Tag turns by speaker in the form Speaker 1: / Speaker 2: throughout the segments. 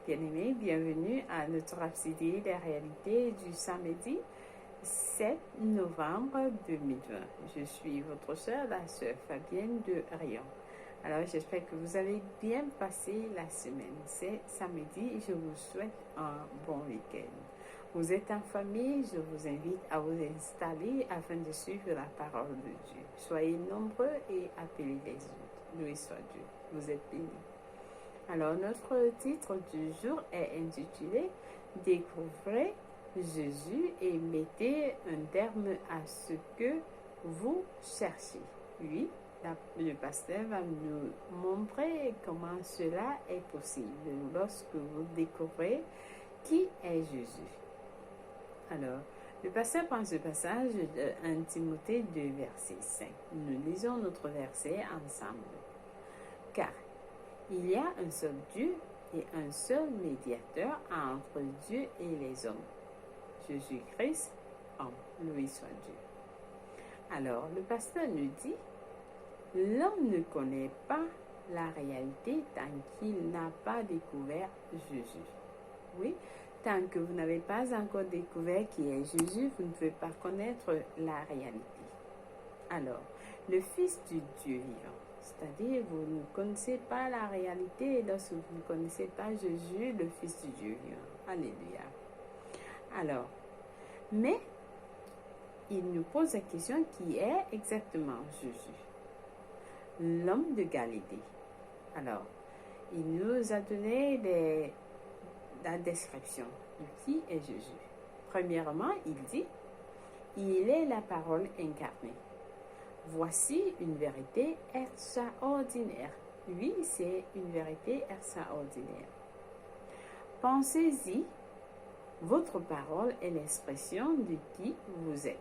Speaker 1: bien-aimés, bienvenue à notre abcd des réalités du samedi 7 novembre 2020. Je suis votre sœur, la sœur Fabienne de Rion. Alors, j'espère que vous avez bien passé la semaine. C'est samedi et je vous souhaite un bon week-end. Vous êtes en famille, je vous invite à vous installer afin de suivre la parole de Dieu. Soyez nombreux et appelez les autres. Loué soit Dieu. Vous êtes bénis. Alors, notre titre du jour est intitulé « Découvrez Jésus et mettez un terme à ce que vous cherchez ». Oui, le pasteur va nous montrer comment cela est possible lorsque vous découvrez qui est Jésus. Alors, le pasteur prend ce passage de 1 Timothée 2, verset 5. Nous lisons notre verset ensemble. Car il y a un seul Dieu et un seul médiateur entre Dieu et les hommes. Jésus-Christ, homme, loué soit Dieu. Alors, le pasteur nous dit, l'homme ne connaît pas la réalité tant qu'il n'a pas découvert Jésus. Oui, tant que vous n'avez pas encore découvert qui est Jésus, vous ne pouvez pas connaître la réalité. Alors, le Fils du Dieu vivant, c'est-à-dire vous ne connaissez pas la réalité lorsque vous ne connaissez pas Jésus, le Fils du Dieu vivant. Alléluia. Alors, mais il nous pose la question qui est exactement Jésus, l'homme de Galilée. Alors, il nous a donné la description de qui est Jésus. Premièrement, il dit, il est la parole incarnée. Voici une vérité extraordinaire. Oui, c'est une vérité extraordinaire. Pensez-y, votre parole est l'expression de qui vous êtes.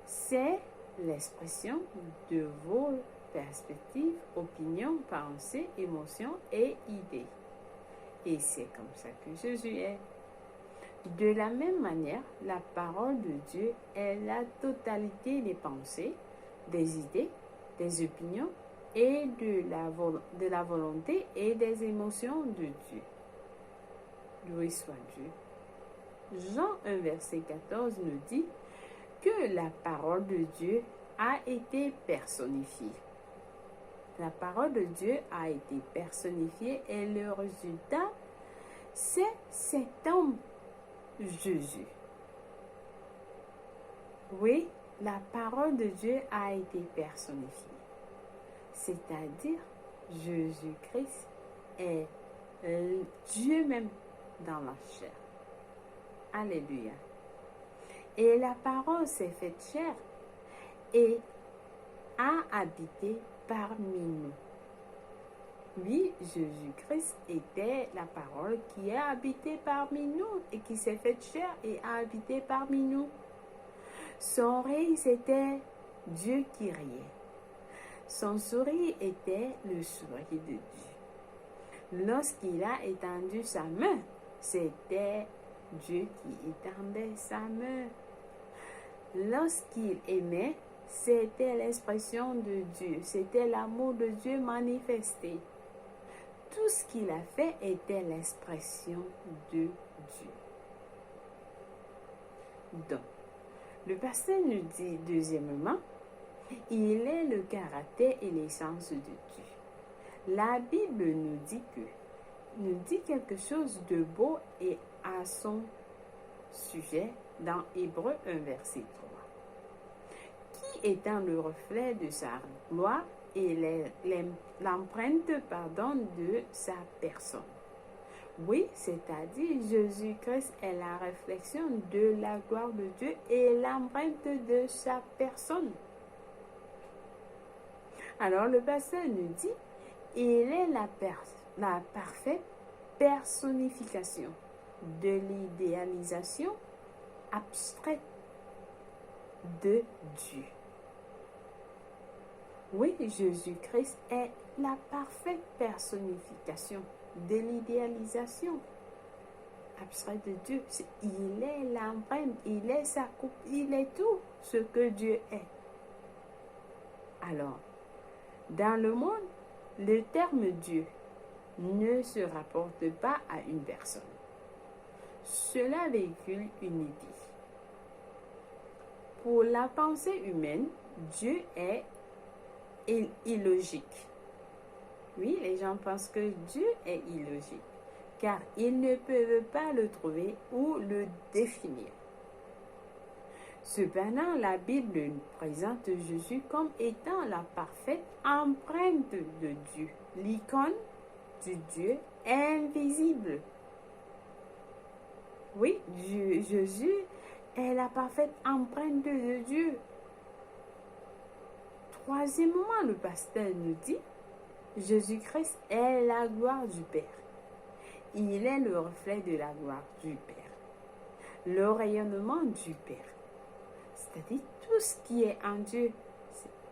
Speaker 1: C'est l'expression de vos perspectives, opinions, pensées, émotions et idées. Et c'est comme ça que Jésus est. De la même manière, la parole de Dieu est la totalité des pensées, des idées, des opinions et de la volonté et des émotions de Dieu. Loué soit Dieu. Jean 1, verset 14 nous dit que la parole de Dieu a été personnifiée. La parole de Dieu a été personnifiée et le résultat, c'est cet homme Jésus. Oui, la parole de Dieu a été personnifiée. C'est-à-dire, Jésus-Christ est Dieu même dans la chair. Alléluia. Et la parole s'est faite chair et a habité parmi nous. Oui, Jésus-Christ était la parole qui a habité parmi nous et qui s'est faite chair et a habité parmi nous. Son rire, c'était Dieu qui riait. Son sourire était le sourire de Dieu. Lorsqu'il a étendu sa main, c'était Dieu qui étendait sa main. Lorsqu'il aimait, c'était l'expression de Dieu, c'était l'amour de Dieu manifesté. Tout ce qu'il a fait était l'expression de Dieu. Donc, le pasteur nous dit deuxièmement, il est le caractère et l'essence de Dieu. La Bible nous dit quelque chose de beau et à son sujet dans Hébreux 1, verset 3. Qui étant le reflet de sa gloire et l'empreinte de sa personne. Oui, c'est-à-dire Jésus-Christ est la réflexion de la gloire de Dieu et l'empreinte de sa personne. Alors le pasteur nous dit, il est la parfaite personnification de l'idéalisation abstraite de Dieu. Oui, Jésus-Christ est la parfaite personnification de l'idéalisation abstraite de Dieu. Il est l'empreinte, il est sa coupe, il est tout ce que Dieu est. Alors, dans le monde, le terme Dieu ne se rapporte pas à une personne. Cela véhicule une idée. Pour la pensée humaine, Dieu est illogique. Oui, les gens pensent que Dieu est illogique, car ils ne peuvent pas le trouver ou le définir. Cependant, la Bible présente Jésus comme étant la parfaite empreinte de Dieu, l'icône du Dieu invisible. Oui, Jésus est la parfaite empreinte de Dieu. Troisièmement, le pasteur nous dit, Jésus-Christ est la gloire du Père. Il est le reflet de la gloire du Père, le rayonnement du Père. C'est-à-dire tout ce qui est en Dieu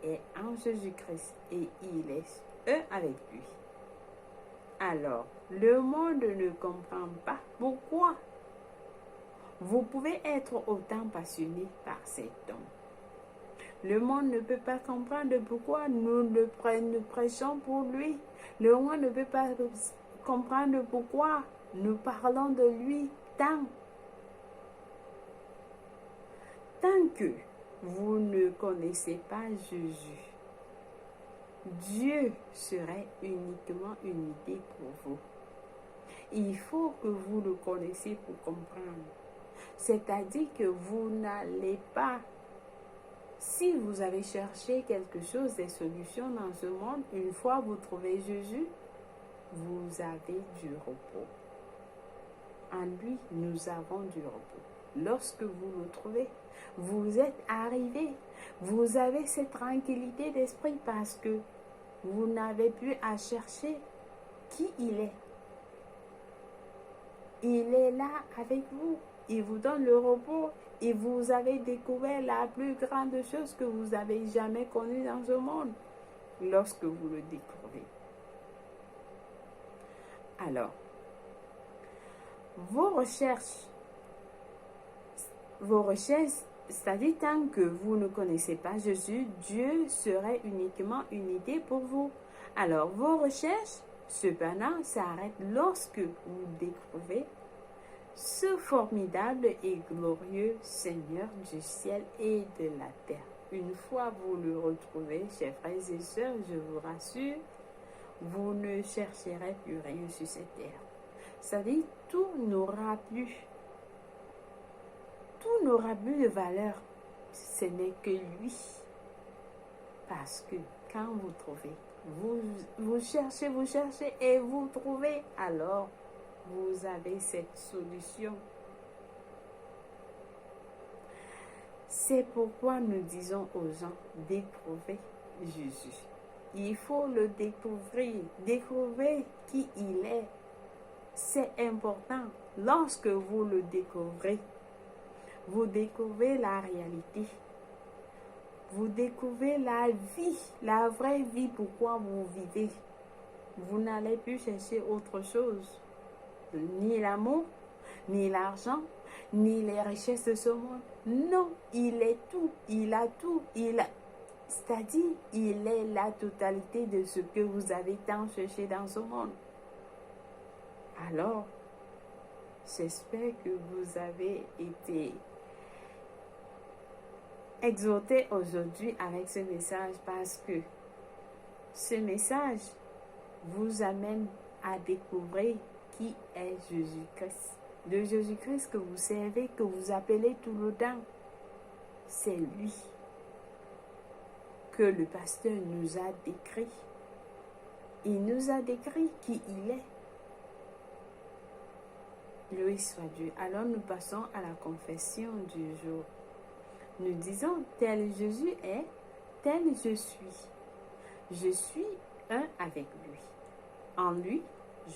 Speaker 1: est en Jésus-Christ et il est avec lui. Alors, le monde ne comprend pas pourquoi. Vous pouvez être autant passionné par cet homme. Le monde ne peut pas comprendre pourquoi nous prêchons pour lui. Le monde ne peut pas comprendre pourquoi nous parlons de lui tant. Tant que vous ne connaissez pas Jésus, Dieu serait uniquement une idée pour vous. Il faut que vous le connaissiez pour comprendre. C'est-à-dire que vous n'allez pas, si vous avez cherché quelque chose, des solutions dans ce monde, une fois vous trouvez Jésus, vous avez du repos. En lui, nous avons du repos. Lorsque vous le trouvez, vous êtes arrivé. Vous avez cette tranquillité d'esprit parce que vous n'avez plus à chercher qui il est. Il est là avec vous. Il vous donne le repos et vous avez découvert la plus grande chose que vous avez jamais connue dans ce monde lorsque vous le découvrez. Alors, vos recherches, c'est-à-dire tant que vous ne connaissez pas Jésus, Dieu serait uniquement une idée pour vous. Alors, vos recherches, cependant, s'arrêtent lorsque vous découvrez ce formidable et glorieux Seigneur du ciel et de la terre. Une fois vous le retrouvez, chers frères et sœurs, je vous rassure, vous ne chercherez plus rien sur cette terre. C'est-à-dire, tout n'aura plus de valeur. Ce n'est que lui. Parce que quand vous trouvez, vous cherchez et vous trouvez, alors vous avez cette solution. C'est pourquoi nous disons aux gens, découvrez Jésus. Il faut le découvrir. Découvrez qui il est. C'est important. Lorsque vous le découvrez, vous découvrez la réalité. Vous découvrez la vie, la vraie vie, pourquoi vous vivez. Vous n'allez plus chercher autre chose. Ni l'amour, ni l'argent, ni les richesses de ce monde. Non, il est tout, il a tout, c'est-à-dire, il est la totalité de ce que vous avez tant cherché dans ce monde. Alors, j'espère que vous avez été exhortés aujourd'hui avec ce message parce que ce message vous amène à découvrir qui est Jésus-Christ. De Jésus-Christ que vous servez, que vous appelez tout le temps. C'est lui que le pasteur nous a décrit. Il nous a décrit qui il est. Loué soit Dieu. Alors nous passons à la confession du jour. Nous disons, tel Jésus est, tel je suis. Je suis un avec lui. En lui,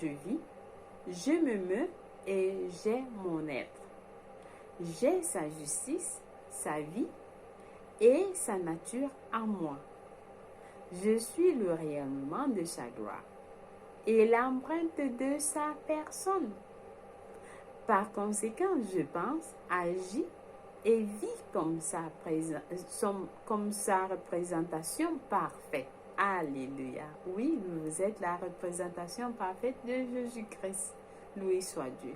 Speaker 1: je vis, je me meus et j'ai mon être. J'ai sa justice, sa vie et sa nature en moi. Je suis le rayonnement de sa gloire et l'empreinte de sa personne. Par conséquent, je pense, agis et vis comme sa représentation parfaite. Alléluia. Oui, vous êtes la représentation parfaite de Jésus-Christ. Loué soit Dieu.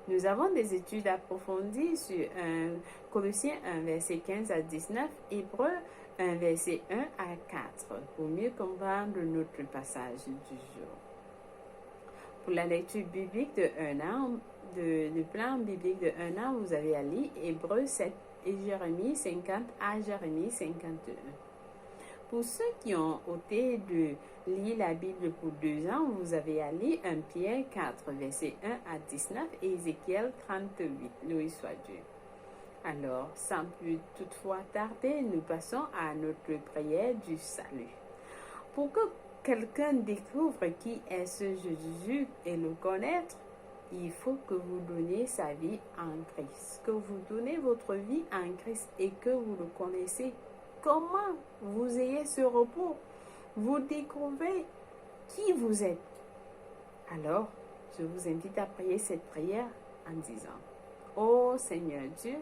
Speaker 1: Nous avons des études approfondies sur Colossiens 1, verset 15 à 19, Hébreux 1, verset 1 à 4, pour mieux comprendre notre passage du jour. Pour la lecture biblique de un an, le plan biblique de un an, vous avez à lire Hébreux 7 et Jérémie 50 à Jérémie 51. Pour ceux qui ont ôté de lire la Bible pour 2 ans, vous avez à lire 1 Pierre 4, verset 1 à 19 et Ézéchiel 38. Loué soit Dieu. Alors, sans plus toutefois tarder, nous passons à notre prière du salut. Pour que quelqu'un découvre qui est ce Jésus et le connaître, il faut que vous donniez sa vie en Christ, que vous donnez votre vie en Christ et que vous le connaissez. Comment vous ayez ce repos, vous découvrez qui vous êtes. Alors, je vous invite à prier cette prière en disant: Ô Seigneur Dieu,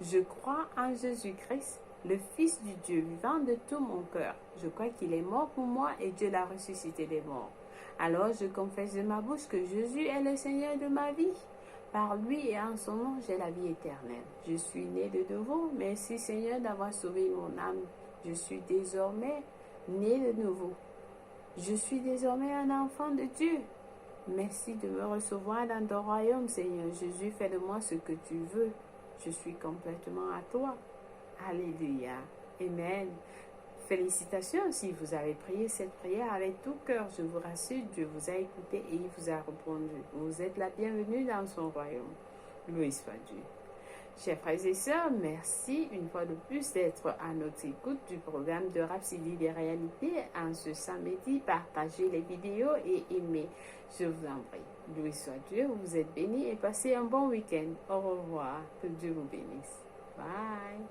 Speaker 1: je crois en Jésus-Christ, le Fils du Dieu vivant de tout mon cœur. Je crois qu'il est mort pour moi et Dieu l'a ressuscité des morts. Alors je confesse de ma bouche que Jésus est le Seigneur de ma vie. Par lui et en son nom, j'ai la vie éternelle. Je suis né de nouveau. Merci Seigneur d'avoir sauvé mon âme. Je suis désormais né de nouveau. Je suis désormais un enfant de Dieu. Merci de me recevoir dans ton royaume, Seigneur Jésus. Fais de moi ce que tu veux. Je suis complètement à toi. Alléluia. Amen. Félicitations si vous avez prié cette prière avec tout cœur. Je vous rassure, Dieu vous a écouté et il vous a répondu. Vous êtes la bienvenue dans son royaume. Loué soit Dieu. Chers frères et sœurs, merci une fois de plus d'être à notre écoute du programme de Rhapsodie des réalités en ce samedi. Partagez les vidéos et aimez. Je vous en prie. Loué soit Dieu, vous êtes bénis et passez un bon week-end. Au revoir. Que Dieu vous bénisse. Bye.